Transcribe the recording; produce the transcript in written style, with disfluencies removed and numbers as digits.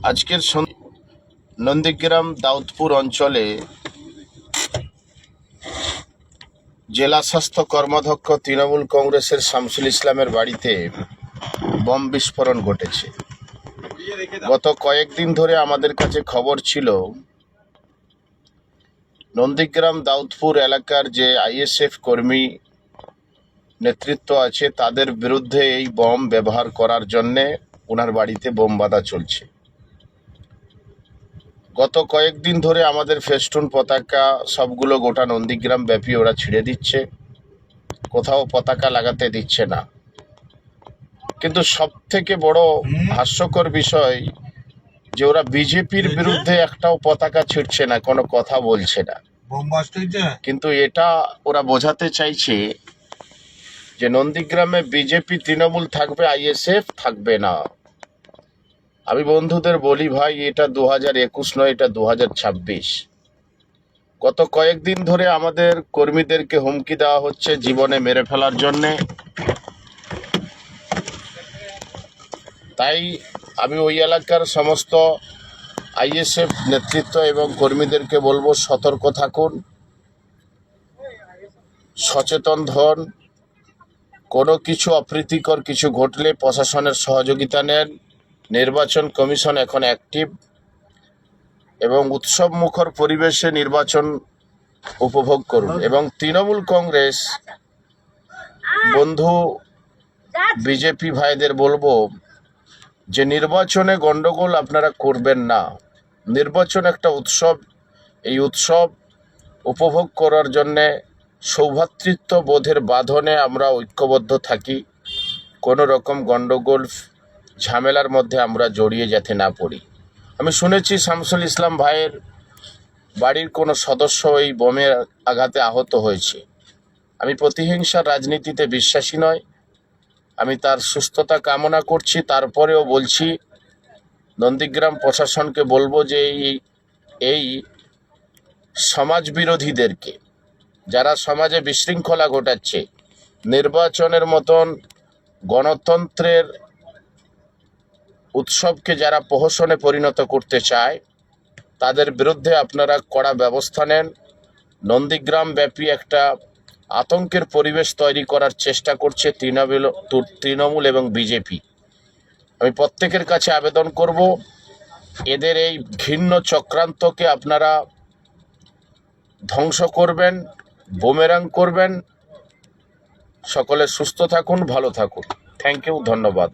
আজকের নন্দীগ্রাম দাউদপুর অঞ্চলে জেলা স্বাস্থ্য কর্মাধ্যক্ষ তৃণমূল কংগ্রেসের শামসুল ইসলামের বাড়িতে বম বিস্ফোরণ ঘটেছে। গত কয়েকদিন ধরে আমাদের কাছে খবর ছিল নন্দীগ্রাম দাউদপুর এলাকার যে আইএসএফ কর্মী নেতৃত্ব আছে তাদের বিরুদ্ধে এই বম ব্যবহার করার জন্যে ওনার বাড়িতে বোম বাঁধা চলছে। গত কয়েকদিন ধরে আমাদের ফেস্টুন পতাকা সবগুলো গোটা নন্দীগ্রাম ব্যাপী ওরা ছিঁড়ে দিচ্ছে, কোথাও পতাকা লাগাতে দিচ্ছে না। কিন্তু সব থেকে বড় হাস্যকর বিষয় যে ওরা বিজেপির বিরুদ্ধে একটাও পতাকা ছিঁড়ছে না, কোনো কথা বলছে না। কিন্তু এটা ওরা বোঝাতে চাইছে যে নন্দীগ্রামে বিজেপি তৃণমূল থাকবে, আইএসএফ থাকবে না। আমি বন্ধুদের বলি, ভাই এটা 2021 নয়, এটা 2026। গত কয়েকদিন ধরে আমাদের কর্মীদেরকে হুমকি দেওয়া হচ্ছে জীবনে মেরে ফেলার জন্যে। তাই আমি ওই এলাকার সমস্ত আইএসএফ নেতৃত্ব এবং কর্মীদেরকে বলবো, সতর্ক থাকুন, সচেতন হন। কোনো কিছু অপ্রীতিকর কিছু ঘটলে প্রশাসনের সহযোগিতা নেন। নির্বাচন কমিশন এখন অ্যাক্টিভ এবং উৎসব মুখর পরিবেশে নির্বাচন উপভোগ করুন। এবং তৃণমূল কংগ্রেস বন্ধু বিজেপি ভাইদের বলবো যে নির্বাচনে গন্ডগোল আপনারা করবেন না। নির্বাচন একটা উৎসব, এই উৎসব উপভোগ করার জন্যে সৌভ্রাতৃত্ব বোধের বাঁধনে আমরা ঐক্যবদ্ধ থাকি। কোনো রকম গন্ডগোল ঝামেলার মধ্যে আমরা জড়িয়ে যেতে না পড়ি। আমি শুনেছি শামসুল ইসলাম ভাইয়ের বাড়ির কোনো সদস্য এই বোমের আঘাতে আহত হয়েছে। আমি প্রতিহিংসার রাজনীতিতে বিশ্বাসী নয়, আমি তার সুস্থতা কামনা করছি। তারপরেও বলছি, নন্দীগ্রাম প্রশাসনকে বলবো যে এই সমাজ বিরোধীদেরকে, যারা সমাজে বিশৃঙ্খলা ঘটাচ্ছে, নির্বাচনের মতন গণতন্ত্রের উৎসবকে যারা প্রহসনে পরিণত করতে চায়, তাদের বিরুদ্ধে আপনারা কড়া ব্যবস্থা নেন। নন্দীগ্রাম ব্যাপী একটা আতঙ্কের পরিবেশ তৈরি করার চেষ্টা করছে তৃণমূল এবং বিজেপি। আমি প্রত্যেকের কাছে আবেদন করব, এদের এই ঘৃণ্য চক্রান্তকে আপনারা ধ্বংস করবেন, বুমেরাং করবেন। সকলে সুস্থ থাকুন, ভালো থাকুন। থ্যাংক ইউ, ধন্যবাদ।